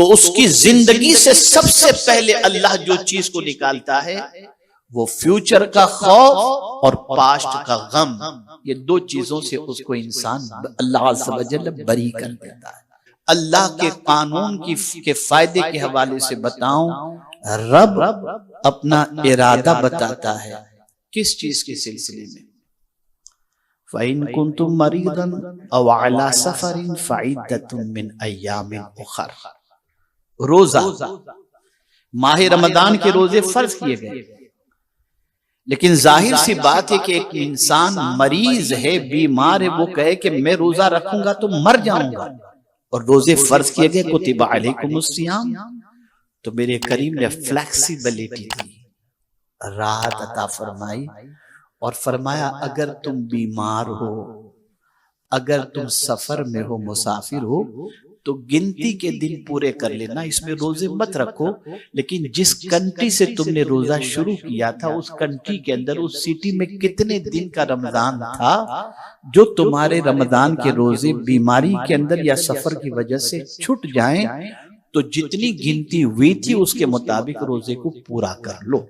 तो उसकी जिंदगी से सबसे पहले अल्लाह जो चीज को निकालता है वो फ्यूचर का खौफ और पास्ट का गम। ये दो चीजों से उसको इंसान अल्लाह अज़्ज़ व जल्ल बरी कर देता है। अल्लाह के कानून के फायदे के हवाले से बताऊं, रब अपना इरादा बताता है किस चीज के सिलसिले में। फ़इन कुंतुम मरीदन औ अला सफरिन फ़इद्दतुम मिन अय्यामिन उखर। रोजा, माह रमजान के रोजे फर्ज किए गए, लेकिन जाहिर सी बात है कि एक इंसान मरीज है, बीमार है, वो कहे कि मैं रोजा रखूंगा तो मर जाऊंगा, और रोजे फर्ज किए गए कुतिबा अलैकुमुस सियाम। तो मेरे करीम ने फ्लेक्सिबिलिटी दी, राहत अता फरमाई और फरमाया अगर तुम बीमार हो, अगर तुम सफर में हो, मुसाफिर हो, तो गिनती के दिन पूरे कर लेना, इसमें रोजे मत रखो। लेकिन जिस कंट्री से तुमने रोजा शुरू किया था उस कंट्री के अंदर, उस सिटी में कितने दिन का रमजान था, जो तुम्हारे रमजान के रोजे बीमारी के अंदर या सफर की वजह से छूट जाएं, तो जितनी गिनती हुई थी उसके मुताबिक रोजे को पूरा कर लो।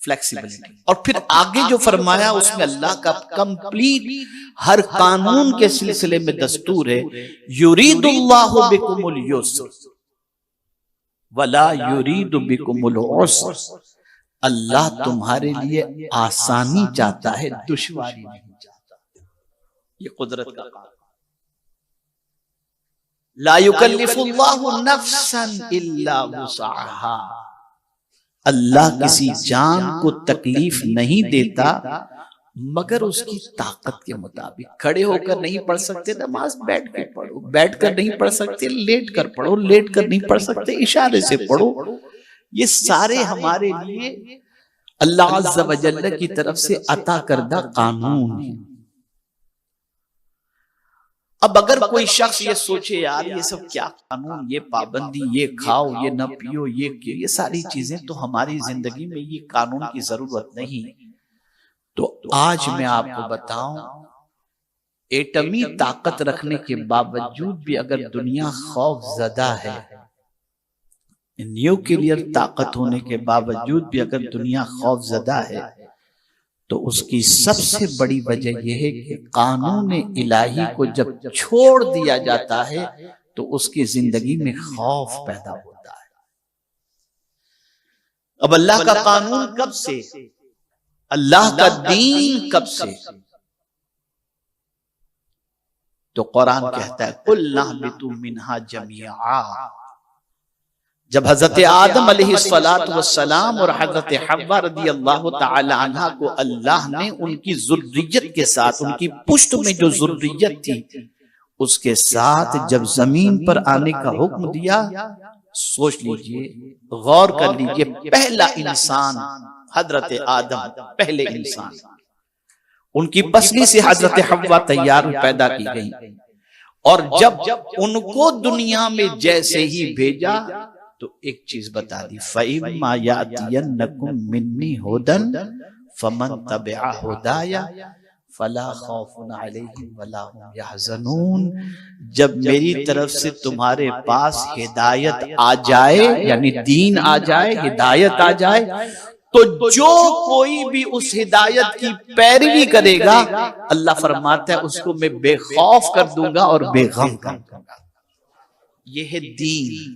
फ्लेक्सिबिलिटी। और फिर आगे जो फरमाया उसमें अल्लाह का कंप्लीट हर कानून के सिलसिले में दस्तूर है, युरीदुल्लाहु बिकुमुल युस्र वला युरीदु बिकुमुल उस्र। अल्लाह तुम्हारे लिए आसानी चाहता है, दुश्वारी नहीं चाहता। ये कुदरत का काम। ला युकल्लिफुल्लाहु नफ्सन इल्ला वुसअहा। अल्लाह किसी जान को तकलीफ नहीं देता मगर उसकी ताकत के मुताबिक। खड़े होकर नहीं पढ़ सकते नमाज, बैठ कर पढ़ो, बैठ कर नहीं पढ़ सकते लेट कर पढ़ो, लेट कर नहीं पढ़ सकते इशारे से पढ़ो। ये सारे हमारे लिए अल्लाह अज़्ज़ व जल्ल की तरफ से अता करदा कानून है। अब अगर कोई शख्स ये सोचे यार ये सब क्या कानून, ये पाबंदी, ये खाओ, ये न पियो, ये सारी चीजें तो हमारी जिंदगी में ये कानून की जरूरत नहीं, तो आज मैं आपको बताऊं, एटमी ताकत रखने के बावजूद भी अगर दुनिया खौफजदा है, न्यूक्लियर ताकत होने के बावजूद भी अगर दुनिया खौफजदा है, तो उसकी सबसे बड़ी वजह यह है कि कानून इलाही को जब छोड़ दिया जाता है तो उसकी जिंदगी में खौफ पैदा होता है। अब अल्लाह का कानून कब से, अल्लाह का दीन कब से? तो कुरान कहता है कुल नहबितु मिन्हा जमीआ। जब हजरत आदम अलैहिस्सलातु वस्सलाम और हजरत हव्वा रदियल्लाहु ताला अन्हा को अल्लाह ने उनकी जुर्रियत के साथ, उनकी पुश्त में जो जुर्रियत थी उसके साथ जब जमीन पर आने का हुक्म दिया, सोच लीजिए, गौर कर लीजिए, पहला इंसान हजरत आदम, पहले इंसान, उनकी पसली से हजरत हव्वा तैयार पैदा की गई, और जब उनको दुनिया में जैसे ही भेजा तो एक चीज बता दी, फ़इम्मा यातियन्नकुम मिन्नी हुदन फमन तबिअ हुदाया फला खौफुन अलैहिम वला हुम यहज़नून। जब मेरी तरफ से तुम्हारे पास हिदायत आ जाए, यानी दीन आ जाए, हिदायत आ जाए, तो जो कोई भी उस हिदायत की पैरवी करेगा, अल्लाह फरमाता है उसको मैं बेखौफ कर दूंगा और बेगम कर दूंगा। यह है दीन।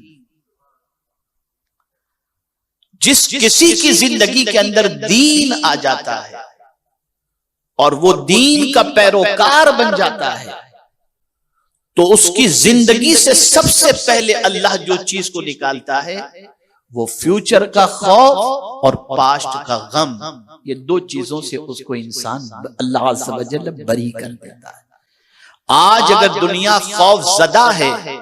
जिस किसी की जिंदगी के अंदर दीन आ जाता है और वो दीन का पैरोकार बन जाता है, तो उसकी जिंदगी से सबसे पहले अल्लाह जो चीज को निकालता है वो फ्यूचर का खौफ और पास्ट का गम। ये दो चीजों से उसको इंसान अल्लाह अज़्ज़ व जल्ल बरी कर देता है। आज अगर दुनिया खौफजदा है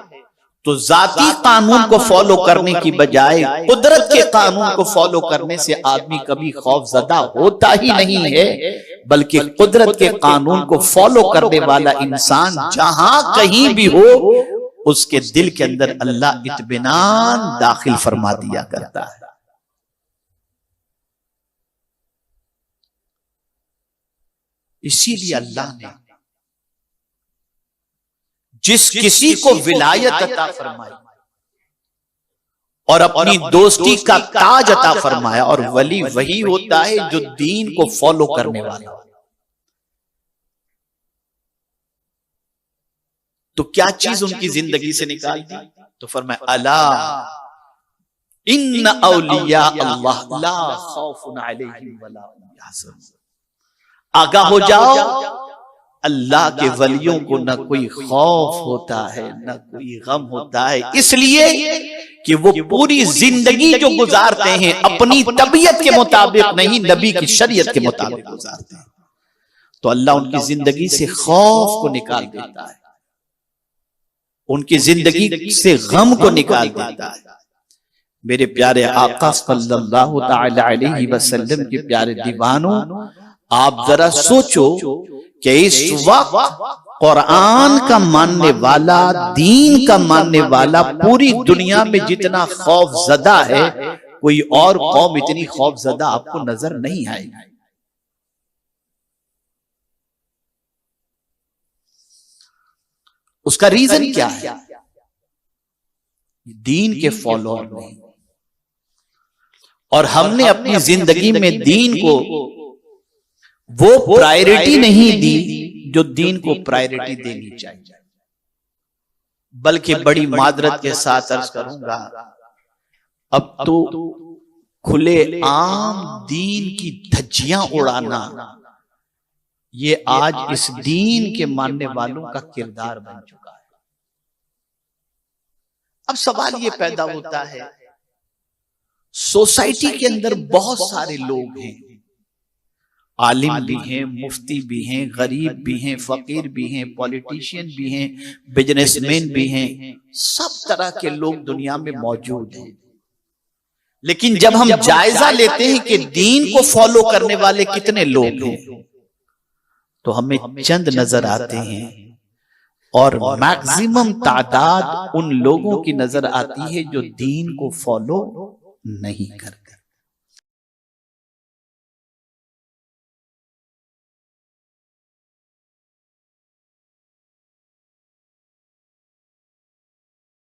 तो जाती कानून को फॉलो करने की बजाय कुदरत के कानून को फॉलो करने से आदमी कभी खौफजदा होता ही नहीं है, बल्कि कुदरत के कानून को फॉलो करने वाला इंसान जहां कहीं भी हो उसके दिल के अंदर अल्लाह इत्मीनान दाखिल फरमा दिया करता है। इसीलिए अल्लाह ने जिस किसी को विलायत अता फरमाई, और अपनी दोस्ती का ताज अता फरमाया। और वली वही होता है जो दीन को फॉलो करने वाला। तो क्या चीज उनकी जिंदगी से निकाल दी? तो फरमाया अला इन्न औलिया अल्लाह ला खौफुन अलैहिम वला हुम यहज़नून। आगाह हो जाओ, अल्लाह के वलियों को न कोई खौफ होता है न कोई गम होता है, इसलिए कि वो पूरी जिंदगी जो गुजारते हैं अपनी तबीयत के मुताबिक नहीं, नबी की शरीयत के मुताबिक गुजारते हैं। तो अल्लाह उनकी जिंदगी से खौफ को निकाल देता है, उनकी जिंदगी से गम को निकाल देता है। मेरे प्यारे आका सल्लल्लाहु तआला अलैहि वसल्लम के प्यारे दीवानों, आप जरा सोचो कि इस वक्त कुरान का मानने वाला, दीन का मानने वाला पूरी दुनिया में जितना खौफजदा है, कोई और कौम इतनी खौफजदा आपको नजर नहीं आएगी। उसका रीजन क्या है? दीन के फॉलोअर नहीं। और हमने अपनी जिंदगी में दीन को वो प्रायोरिटी नहीं दी जो दीन को प्रायोरिटी देनी चाहिए। बल्कि बड़ी मादरत के साथ अर्ज करूंगा, अब तो खुले आम दीन की धज्जियां उड़ाना ये आज इस दीन के मानने वालों का किरदार बन चुका है। अब सवाल ये पैदा होता है, सोसाइटी के अंदर बहुत सारे लोग हैं, आलिम भी हैं, मुफ्ती भी हैं, गरीब भी हैं, फकीर भी हैं, पॉलिटिशियन भी हैं, बिजनेसमैन भी हैं, सब तरह के लोग दुनिया में मौजूद हैं। लेकिन जब हम जायजा लेते हैं कि दीन को फॉलो करने वाले कितने लोग हैं, तो हमें चंद नजर आते हैं। और मैक्सिमम तादाद उन लोगों की नजर आती है जो दीन को फॉलो नहीं करते।